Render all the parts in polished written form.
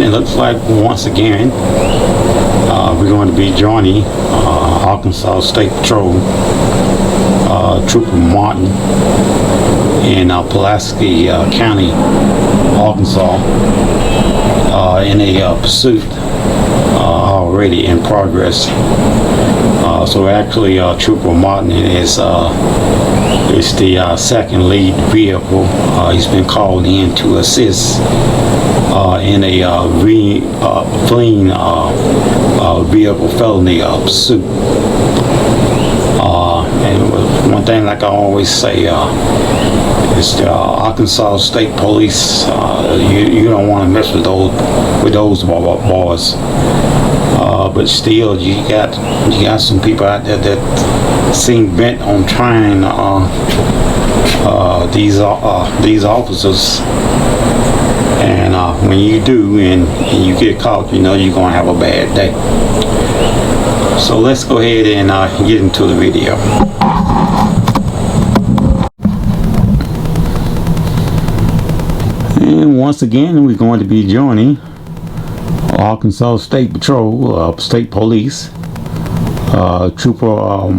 it looks like once again we're going to be joining Arkansas State Patrol Trooper Martin in Pulaski County, Arkansas, in a pursuit already in progress. So actually Trooper Martin is the second lead vehicle. He's been called in to assist in a fleeing vehicle felony pursuit. And one thing, like I always say, it's the Arkansas State Police. You don't want to mess with those boys. But still, you got some people out there that seem bent on trying these officers. And when you do, and you get caught, you know you're gonna have a bad day. So let's go ahead and get into the video. And once again, we're going to be joining Arkansas State Patrol, State Police, Trooper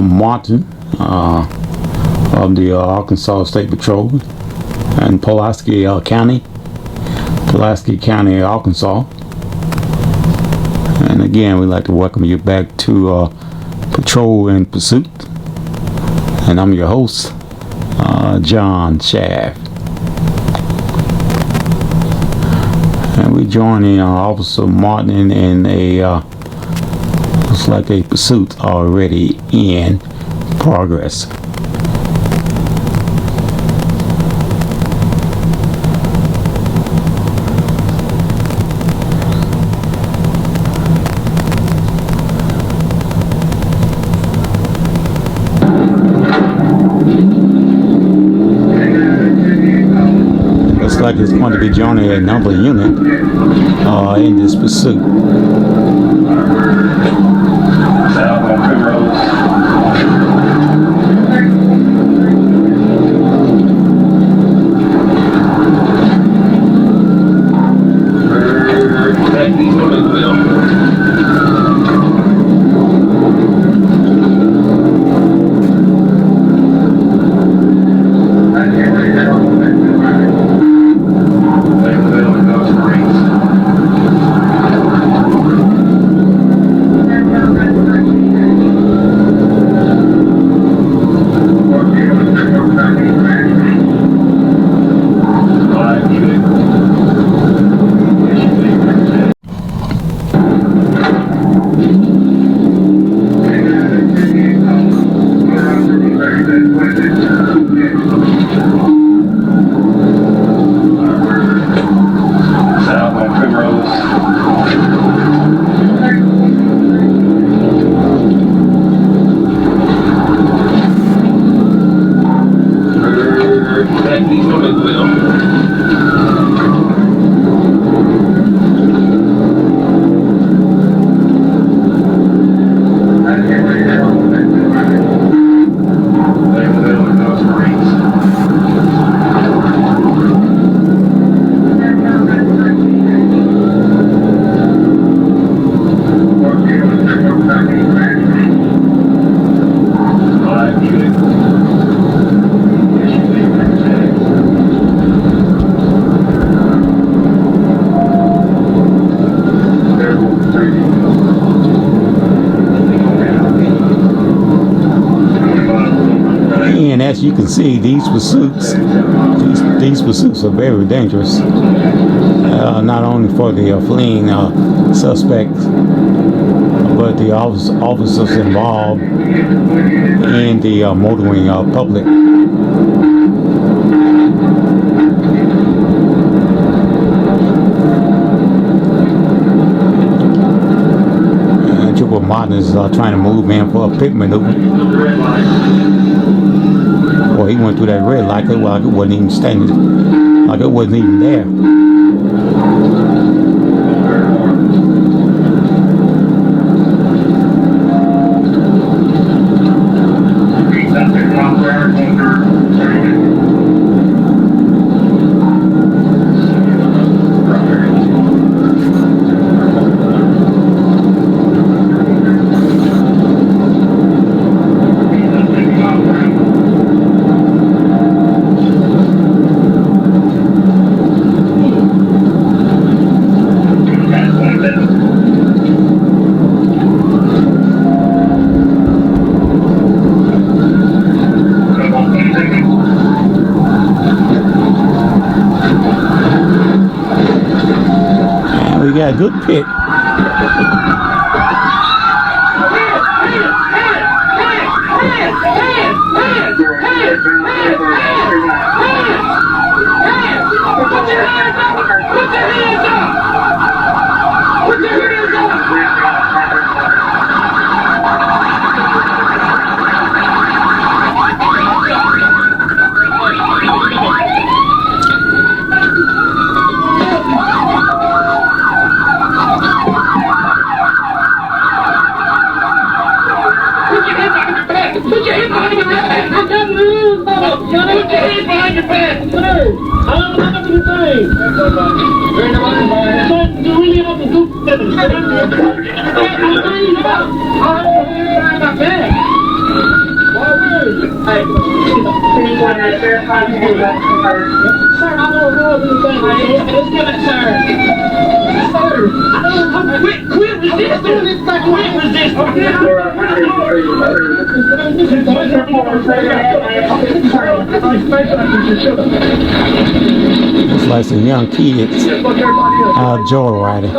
Martin of the Arkansas State Patrol in Pulaski County, Arkansas. And again, we'd like to welcome you back to Patrol in Pursuit. And I'm your host, John Shaft. And we're joining Officer Martin in a looks like a pursuit already in progress. Looks like it's going to be joining another unit in this pursuit. And as you can see, these pursuits are very dangerous. Not only for the fleeing suspects, but the officers involved in the motoring public. And Trooper Martin is trying to move in for a pit maneuver. Well, he went through that red light like it wasn't even standing, like it wasn't even there. got a good pit. It's like some young kids out joyriding.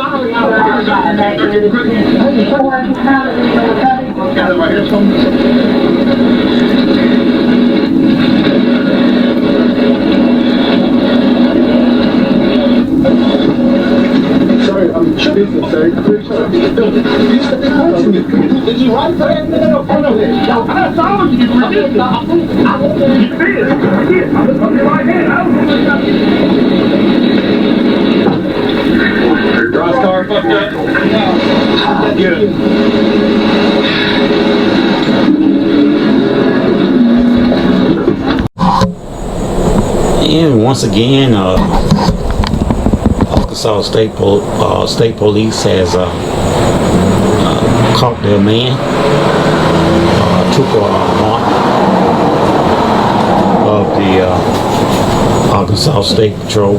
Sorry, I'm business, sorry. Did you write that? No, I saw you. I want to be Draw star fucked up? No. Good. And once again, Arkansas State Police has caught their man, Trooper Mark of the Arkansas State Patrol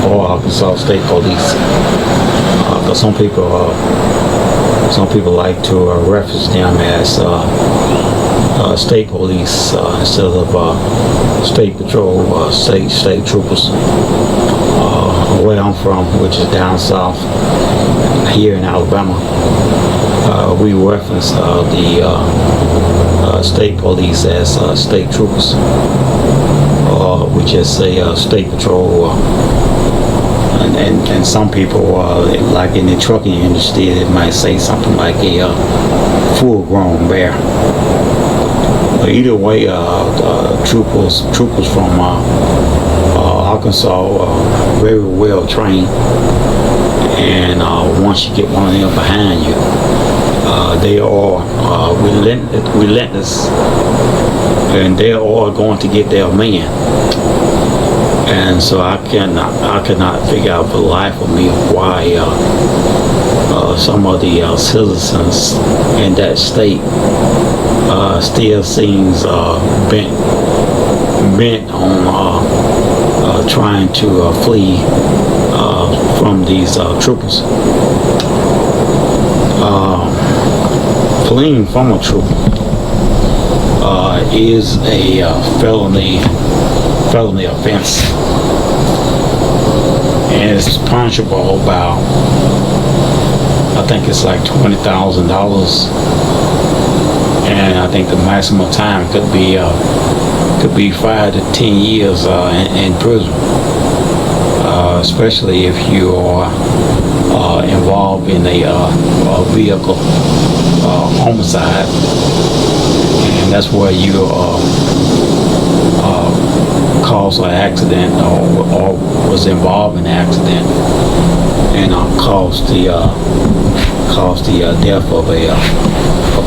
or Arkansas State Police. Because some people like to reference them as state police instead of state patrol, state troopers. Where I'm from, which is down south here in Alabama, we reference the state police as state troopers. We just say state patrol. And some people, like in the trucking industry, they might say something like a full-grown bear. But either way, troopers from Arkansas very well trained, and once you get one of them behind you, they are relentless, and they are going to get their man. And so I cannot figure out for the life of me why some of the citizens in that state still seems bent on trying to flee from these troopers. Fleeing from a trooper is a felony offense, and it's punishable by, I think it's like $20,000, and I think the maximum time could be 5 to 10 years in prison, especially if you are involved in a vehicle homicide, and that's where you caused an accident or was involved in an accident and caused the death of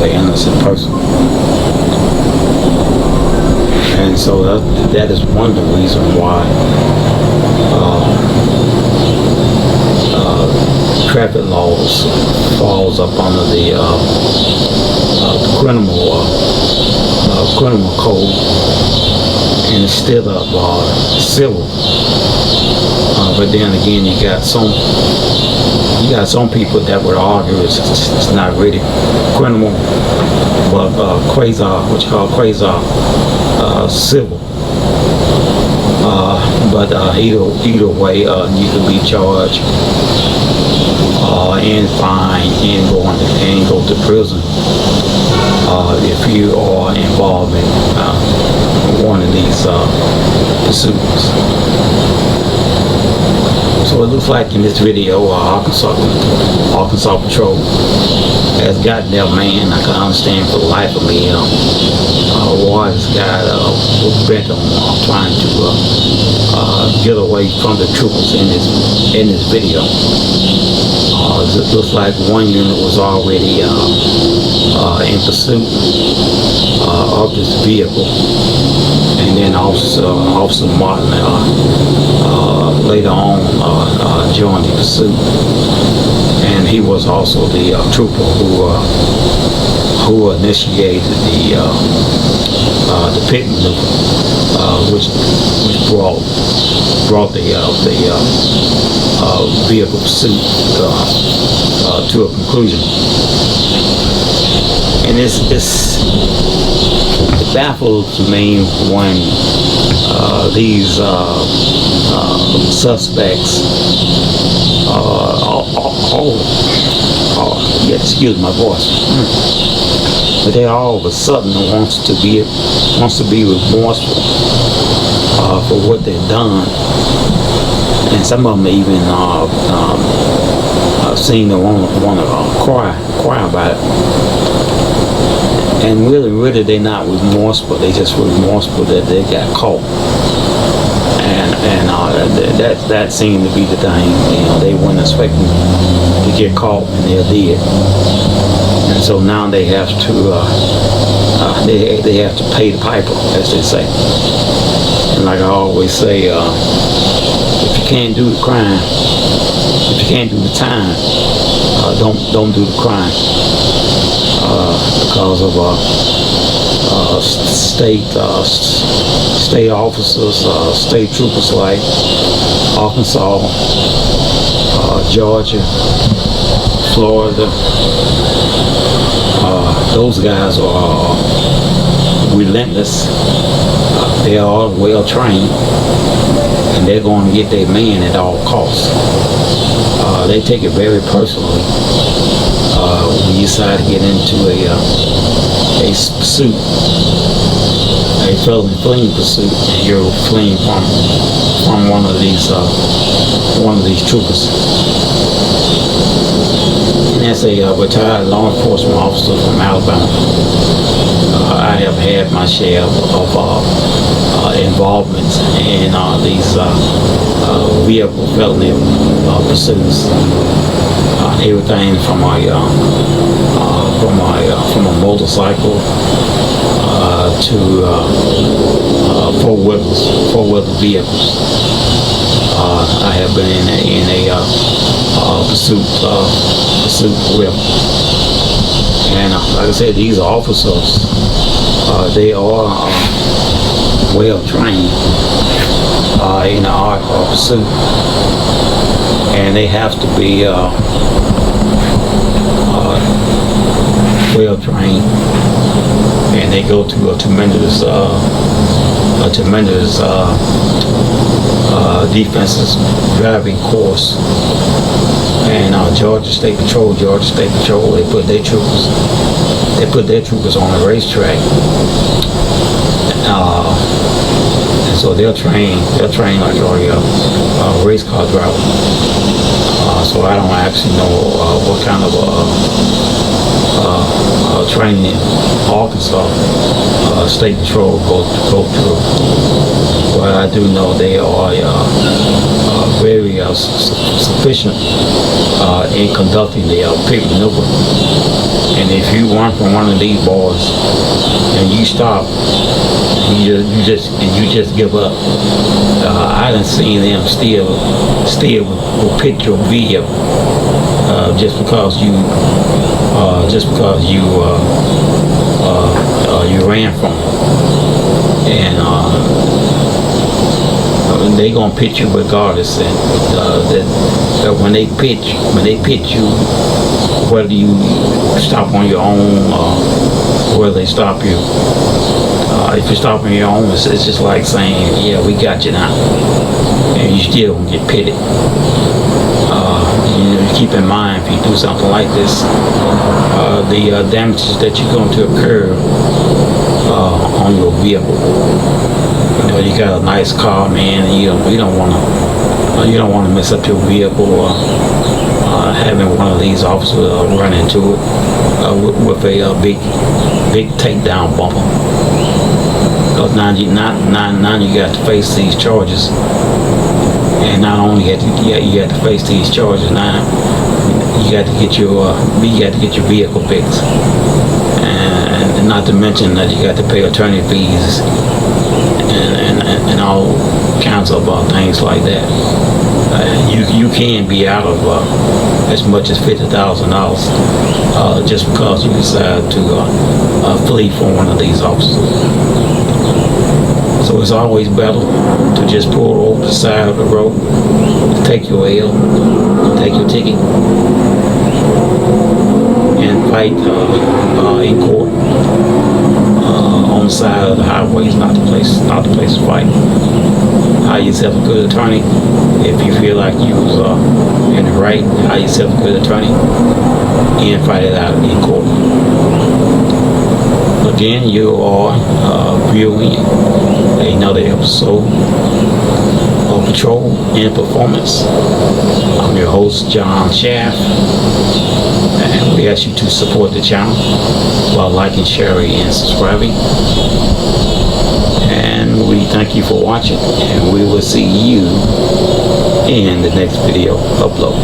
an innocent person. And so that is one of the reasons why traffic laws falls up under the criminal code instead of civil. But then again, you got some people that would argue it's not really criminal, but civil. But either way, you can be charged and fine and go to prison if you are involved in one of these pursuits. So it looks like in this video, Arkansas Patrol has gotten their man. I can understand for the life of me why this guy was bent on trying to get away from the troopers in this video. It looks like one unit was already in pursuit of this vehicle, and then Officer Martin later on joined the pursuit, and he was also the trooper who initiated the pit maneuver, which brought the vehicle pursuit to a conclusion. And it baffles me when these suspects excuse my voice, but they all of a sudden wants to be remorseful for what they've done, and some of them even seem to want to cry about it. And really, they're not remorseful. They just remorseful that they got caught. And that seemed to be the thing. They weren't expecting to get caught, and they did. And so now they have to they have to pay the piper, as they say. And like I always say, if you can't do the crime, if you can't do the time, don't do the crime. Because of state officers, state troopers like Arkansas, Georgia, Florida, those guys are relentless. They are well trained, and they're going to get their man at all costs. They take it very personally when you decide to get into a pursuit, a felony fleeing pursuit, and you're fleeing from one of these troopers. And as a retired law enforcement officer from Alabama, I have had my share of involvement in these vehicle felony pursuits. Everything from a motorcycle to four-wheeler vehicles. I have been in a pursuit with, and like I said, these officers, they are well trained in the art of pursuit, and they have to be well trained, and they go to a tremendous defensive driving course. And Georgia State Patrol, they put their troopers on a racetrack, and so they're trained like a race car driver. So I don't actually know what kind of training Arkansas State Patrol go through. But I do know they are very sufficient in conducting the pit maneuver. And if you run from one of these boys and you stop, you just give up. I done seen them still will pit your vehicle just because you ran from them. And they gonna pit you regardless. And that when they pit you, whether you stop on your own or whether they stop you, if you stop on your own, it's just like saying, yeah, we got you now, and you still gonna get pitted. you keep in mind if you do something like this, the damages that you're going to occur on your vehicle. You know, you got a nice car, man, and you don't want to mess up your vehicle or having one of these officers run into it with a big takedown bumper. Because now you got to face these charges, and not only you have to face these charges. Now you got to get your vehicle fixed, and not to mention that you got to pay attorney fees and all kinds of things like that. You can be out of as much as $50,000 just because you decide to flee from one of these officers. So it's always better to just pull over the side of the road, take your L, take your ticket, and fight in court on the side of the highway. Is not the place to fight. Hire yourself a good attorney. If you feel like you was in the right, hire yourself a good attorney and fight it out in court. Again, you are viewing another episode of Patrol and Performance. I'm your host, John Schaff, and we ask you to support the channel while liking, sharing, and subscribing. And we thank you for watching, and we will see you in the next video upload.